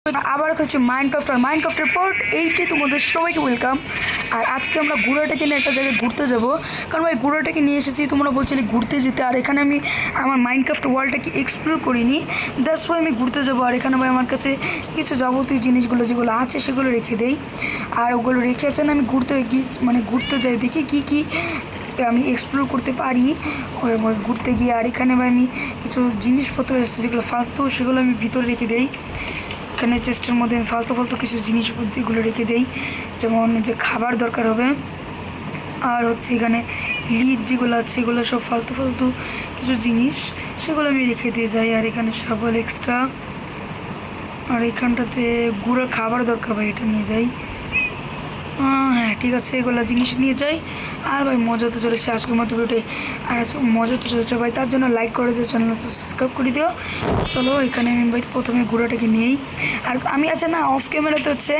আবার হচ্ছে মাইনক্রাফটের পার্ট 8-এ তোমাদের সবাইকে ওয়েলকাম। আর আজকে আমরা ঘোড়াটাকে নিয়ে একটা জায়গায় ঘুরতে যাব, কারণ ভাই ঘোড়াটাকে নিয়ে এসেছি, তোমরা বলছিলে ঘুরতে যেতে। আর এখানে আমি আমার মাইনক্রাফট ওয়ার্ল্ডটাকে এক্সপ্লোর করিনি, দ্যাটস ওয়াই আমি ঘুরতে যাবো। আর এখানে ভাই আমার কাছে কিছু যাবতীয় জিনিসগুলো যেগুলো আছে সেগুলো রেখে দেই, আর ওগুলো রেখে আছেন আমি ঘুরতে যাই, দেখি কী কী আমি এক্সপ্লোর করতে পারি ঘুরতে গিয়ে। আর এখানে ভাই আমি কিছু জিনিসপত্র এসেছে যেগুলো ফালতু, সেগুলো আমি ভিতরে রেখে দেই। এখানে চেস্টের মধ্যে আমি ফালতু কিছু জিনিসপত্রগুলো রেখে দেই, যেমন যে খাবার দরকার হবে। আর হচ্ছে এখানে লিড যেগুলো আছে এগুলো সব ফালতু কিছু জিনিস, সেগুলো আমি রেখে দিয়ে যাই। আর এখানে সাবল এক্সট্রা, আর এখানটাতে গুঁড়োর খাবার দরকার ভাই, এটা নিয়ে যাই। হ্যাঁ ঠিক আছে, এগুলো জিনিস নিয়ে যাই। আর ভাই মজা তো চলেছে আজকের মতো ভিডিওতে, আর মজা তো চলেছে ভাই, তার জন্য লাইক করে দিও, চ্যানেলটা সাবস্ক্রাইব করে দিও। চলো এখানে আমি ভাই প্রথমে ঘোড়াটাকে নিয়েই। আর আমি আছে না অফ ক্যামেরাতে হচ্ছে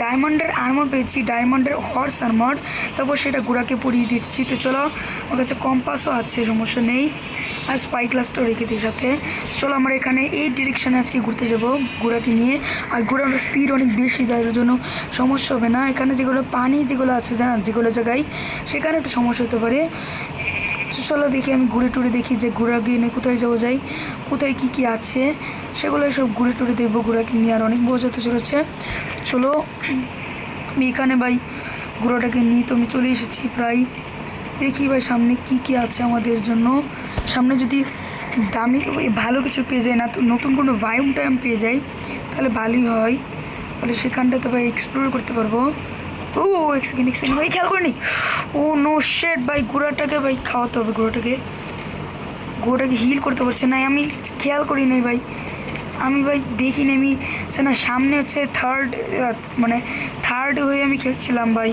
ডায়মন্ডের আর্মার পেয়েছি, ডায়মন্ডের হর্স আর্মার, তারপর সেটা ঘোড়াকে পরিয়ে দিচ্ছি। তো চলো, আমার কাছে কম্পাসও আছে, সমস্যা নেই। আর স্পাই গ্লাসটাও রেখে দিই সাথে। চলো আমরা এখানে এই ডিরেকশানে আজকে ঘুরতে যাব ঘোড়াকে নিয়ে। আর ঘোড়ার স্পিড অনেক বেশি, তার জন্য সমস্যা হবে না। এখানে যেগুলো পানি যেগুলো আছে যেগুলো জায়গায়, সেখানে একটু সমস্যা হতে পারে। চলো দেখি, আমি ঘুরে টুরে দেখি যে ঘোড়া গিয়ে কোথায় যাওয়া যায়, কোথায় কী আছে সেগুলো সব ঘুরে টুরে দেখবো ঘোড়াকে নিয়ে। আর অনেক বোঝাতে চলেছে। চলো আমি এখানে ভাই ঘোড়াটাকে নিয়ে তো আমি চলে এসেছি প্রায়। দেখি ভাই সামনে কী আছে আমাদের জন্য। সামনে যদি দামি ভালো কিছু পেয়ে যায়, না তো নতুন কোনো ভাইম টাইম পেয়ে যাই, তাহলে ভালোই হয়। তাহলে সেখানটাতে ভাই এক্সপ্লোর করতে পারবো। ও এক সেকেন্ড ভাই, খেয়াল করিনি। ও নো শেট ভাই, ঘোড়াটাকে ভাই খাওয়াতে হবে, ঘোড়াটাকে হিল করতে পারছে না, আমি খেয়াল করি নাই ভাই। আমি ভাই দেখিনি, আমি না সামনে হচ্ছে থার্ড হয়ে আমি খেলছিলাম ভাই।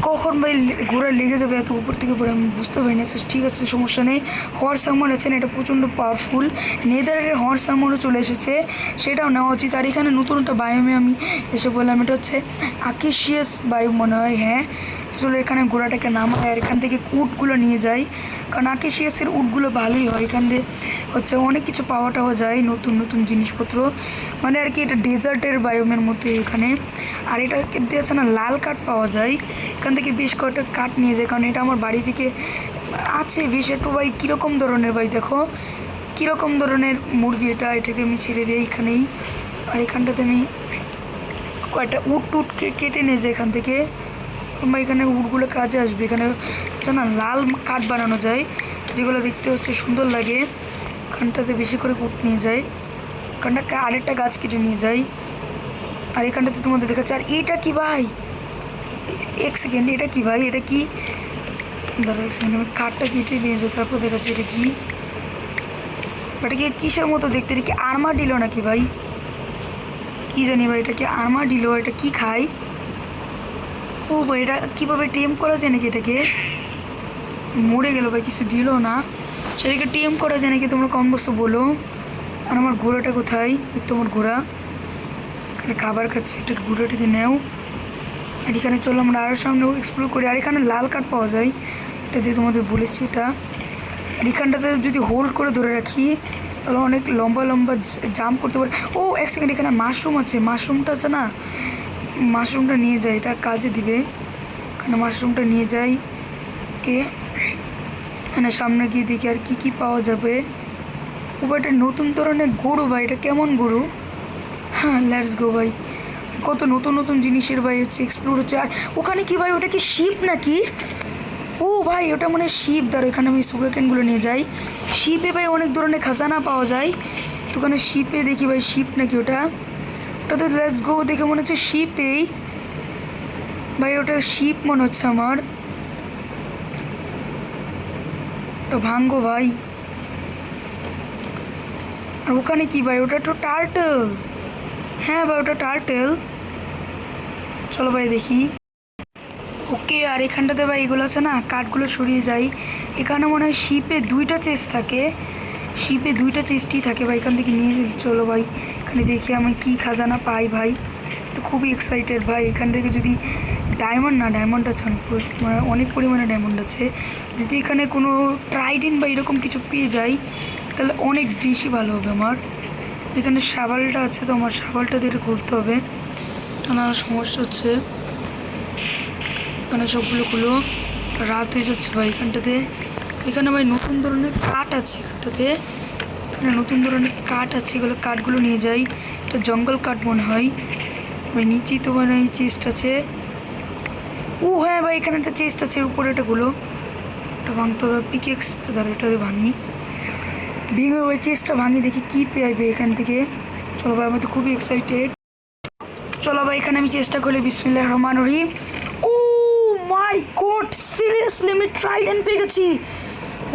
কখন ভাই ঘোড়া লেগে যাবে এত উপর থেকে পড়ে, আমি বুঝতে পারি না। ঠিক আছে, সমস্যা নেই। হর্স আর্মার আছে না, এটা প্রচণ্ড পাওয়ারফুল। নেদারের হর্স আর্মারও চলে এসেছে, সেটাও নেওয়া উচিত। আর এখানে নতুন একটা বায়োমে আমি এসে বললাম, এটা হচ্ছে আকেশিয়াস বায়ো মনে হয়। হ্যাঁ চলো এখানে ঘোড়াটাকে নামাই, আর এখান থেকে উটগুলো নিয়ে যাই, কারণ আকেশিয়াসের উটগুলো ভালোই হয়। এখান দিয়ে হচ্ছে অনেক কিছু পাওয়া যায়, নতুন জিনিসপত্র, মানে আর কি এটা ডেজার্টের বায়োমের মধ্যে এখানে। আর এটা আছে না লাল কাঠ পাওয়া যায়, এখান থেকে বেশ কয়েকটা কাঠ নিয়ে যায়, কারণ এটা আমার বাড়ি থেকে আছে বেশ একটু ভাই। কীরকম ধরনের ভাই দেখো, কীরকম ধরনের মুরগি এটাকে আমি ছেড়ে দিই এখানেই। আর এখানটাতে আমি কয়েকটা উটকে কেটে নিয়ে যাই এখান থেকে, বা এখানে উটগুলো কাজে আসবে। এখানে হচ্ছে না লাল কাঠ বানানো যায়, যেগুলো দেখতে হচ্ছে সুন্দর লাগে। এখানটাতে বেশি করে উট নিয়ে যায়, এখানটা আরেকটা গাছ কেটে নিয়ে যাই। আর এখানটাতে তোমাদের দেখাচ্ছে। আর এটা কি ভাই, এক সেকেন্ড, এটা কি ভাই, এটা কি ধরো এক সেকেন্ড, আমি কাঠটা কেটে নিয়ে যাই, তারপর দেখাচ্ছি এটা কি। এটা কি কিসের মতো দেখতে, এটা কি আর্মাডিলো নাকি ভাই, কি জানি ভাই, এটা কি আর্মাডিলো, এটা কি খায়। ও ভাই এটা কীভাবে টেম করা যায় নাকি, এটাকে মরে গেল ভাই, কিছু দিল না। সেটাকে টেম করা যায় নাকি তোমরা কম বস্তু বলো। আর আমার ঘোড়াটা কোথায়, তোমার ঘোড়া এখানে খাবার খাচ্ছে, একটা ঘোড়াটাকে নেও। আর এখানে চলো আমরা আরও সামনে এক্সপ্লোর করি। আর এখানে লাল কাঠ পাওয়া যায়, এটা দিয়ে তোমাদের বলেছি এটা। আর এখানটাতে যদি হোল্ড করে ধরে রাখি, তাহলে অনেক লম্বা জাম্প করতে পারে। ও এক সেকেন্ড, এখানে মাশরুম আছে, মাশরুমটা আছে না, মাশরুমটা নিয়ে যাই, এটা কাজে দিবে। এখানে মাশরুমটা নিয়ে যাই কে। এখানে সামনে গিয়ে দেখি আর কি পাওয়া যাবে। ও ভাই এটা নতুন ধরনের গরু ভাই, এটা কেমন গরু। হ্যাঁ লেটস গো ভাই, কত নতুন জিনিসের ভাই হচ্ছে এক্সপ্লোর হচ্ছে। আর ওখানে কি ভাই, ওটা কি শিপ নাকি। ও ভাই ওটা মনে হয় শিপ, ধরো এখানে আমি সুগার ক্যানগুলো নিয়ে যাই। শিপে ভাই অনেক ধরনের খাজানা পাওয়া যায়, তো ওখানে শিপে দেখি ভাই শিপ নাকি ওটাতে লেটস গো, দেখে মনে হচ্ছে শিপেই ভাই, ওটা শিপ মনে হচ্ছে আমার। ওটা ভাঙ্গো ভাই। আর ওখানে কি ভাই, ওটা তো টার্টল। হ্যাঁ ভাই ওটা টার্টেল, চলো ভাই দেখি। ওকে, আর এখানটাতে ভাই এগুলো আছে না, কাঠগুলো সরিয়ে যাই। এখানে মনে হয় শিপে দুইটা চেস্টই থাকে ভাই, এখান থেকে নিয়ে চলো ভাই। এখানে দেখি আমি কি খাজানা পাই ভাই, তো খুবই এক্সাইটেড ভাই। এখান থেকে যদি ডায়মন্ড আছে অনেক পরিমাণে ডায়মন্ড আছে। যদি এখানে কোনো ট্রাইডেন বা এরকম কিছু পেয়ে যাই, তাহলে অনেক বেশি ভালো হবে আমার। এখানে শাবালটা আছে, তো আমার শাবালটা দিয়ে এটা খুলতে হবে, না সমস্যা হচ্ছে। এখানে সবগুলো খুলো, রাত হয়ে যাচ্ছে ভাই এখানটাতে। এখানে ভাই নতুন ধরনের কাঠ আছে এখানটাতে, এখানে নতুন ধরনের কাঠ আছে, এগুলো কাঠগুলো নিয়ে যাই। এটা জঙ্গল কাঠ মনে হয় ভাই। নিচেই তো মানে চেস্ট আছে। ও হ্যাঁ ভাই, এখানে একটা চেস্ট আছে উপরে, এটাগুলো এটা ভাঙতে হবে। পিকেক্স তো ধরো, এটা ভাঙি, ভেঙে ওই চেস্টটা ভাঙি, দেখি কী পেয়ে এখান থেকে। চলো ভাই, আমি তো খুবই এক্সাইটেড। চলো ভাই, এখানে আমি চেষ্টা করি। বিসমিল্লাহির রহমানির রহিম। ও মাই গড, সিরিয়াসলি আমি ট্রাইডেন্ট পেয়ে গেছি।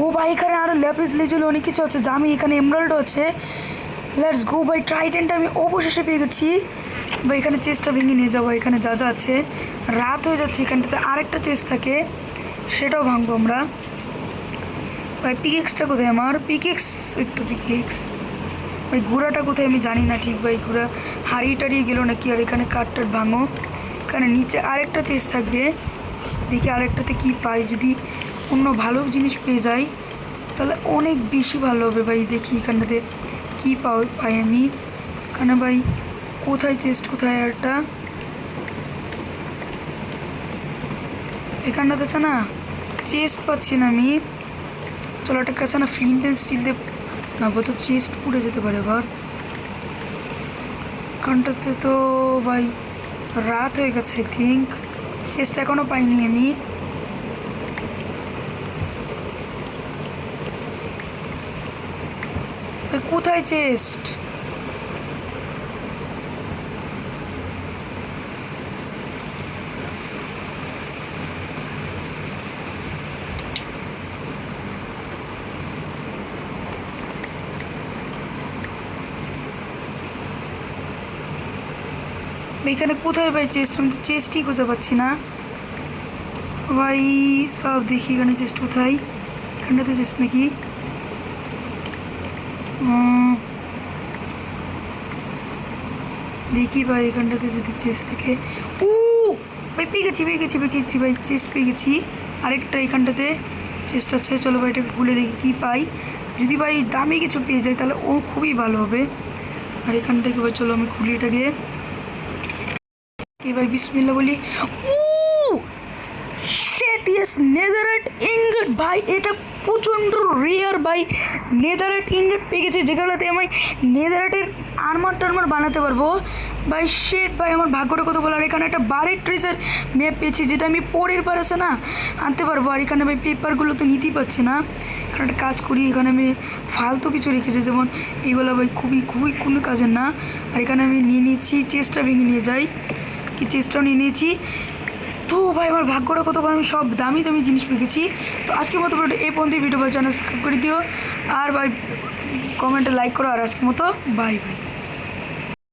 ও ভাই, এখানে আরও ল্যাপিস লেজুলি অনেক কিছু আছে, জামি এখানে এমরাল্ডও আছে। লেটস গো ভাই, ট্রাইডেন্ট আমি অবশেষে পেয়ে গেছি ভাই। এখানে চেস্টটা ভেঙে নিয়ে যাবো, এখানে যা যা আছে। রাত হয়ে যাচ্ছে, এখানটাতে আরেকটা চেস্ট থাকে, সেটাও ভাঙবো আমরা ভাই। পিকেক্সটা কোথায় আমার? পিকেক্স, এই তো পিকেক্স ভাই। ঘোড়াটা কোথায় আমি জানি না ঠিক ভাই, ঘোড়া হারিয়ে টারিয়ে গেলো নাকি। আর এখানে কাঠটার ভাঙো, এখানে নিচে আরেকটা চেস্ট থাকবে, দেখি আরেকটাতে কি পাই। যদি অন্য ভালো জিনিস পেয়ে যাই তাহলে অনেক বেশি ভালো হবে ভাই। দেখি এখানটাতে কী পাই আমি। এখানে ভাই কোথায় চেস্ট, কোথায় আরেকটা? এখানটাতে আছে না, চেস্ট পাচ্ছি না আমি। চলো একটা কাছে না ফ্লিন্ট অ্যান্ড স্টিল দিয়ে না, তো চেস্ট পুড়ে যেতে পারে আবার। এখানটাতে তো ভাই রাত হয়ে গেছে আই থিঙ্ক, চেস্ট এখনও পাইনি আমি। কোথায় চেস্ট? এখানে কোথায় ভাই চেস্ট? আমি তো চেস্টই কোথায় পাচ্ছি না ভাই। সব দেখি এখানে চেস্ট কোথায়, এখানটাতে চেস্ট নাকি? দেখি ভাই এখানটাতে যদি চেস্ট থাকে। ও ভাই, পেয়ে গেছি ভাই, চেস্ট পেয়ে গেছি আরেকটা। এখানটাতে চেস্ট আছে, চলো ভাই এটাকে খুলে দেখি কী পাই। যদি ভাই দামি কিছু পেয়ে যায় তাহলে ও খুবই ভালো হবে। আর এখান থেকে ভাই চলো আমি খুলি এটাকে। কি ভাই, বিসমিল্লাহ বলি। ও শিট, ইয়েস, নেদারইট ইনগট ভাই। এটা প্রচণ্ড রেয়ার ভাই, নেদারইট ইনগট পেয়ে গেছে, যেগুলোতে আমি নেদারইটের আর্মার বানাতে পারবো ভাই। শিট ভাই, আমার ভাগ্যটা কত বলার। এখানে একটা বারের ট্রেজার ম্যাপ পেয়েছি, যেটা আমি পরের বার আছে না আনতে পারবো। আর এখানে ভাই পেপারগুলো তো নিতেই পারছি না। এখানে একটা কাজ করি, এখানে আমি ফালতু কিছু রেখেছি, যেমন এইগুলো ভাই খুবই কোনো কাজের না। আর এখানে আমি নিয়ে নিচ্ছি, চেস্টটা ভেঙে নিয়ে যাই, কি চেস্টটাও নিয়ে নিয়েছি। তো ভাই আমার ভাগ্যটা কত ভালো, আমি সব দামি জিনিস পেয়েছি। তো আজকের মতো এই পর্যন্ত ভিডিও চ্যানেল সাবস্ক্রাইব করে দিও, আর ভাই কমেন্টে লাইক করো। আর আজকের মতো বাই বাই।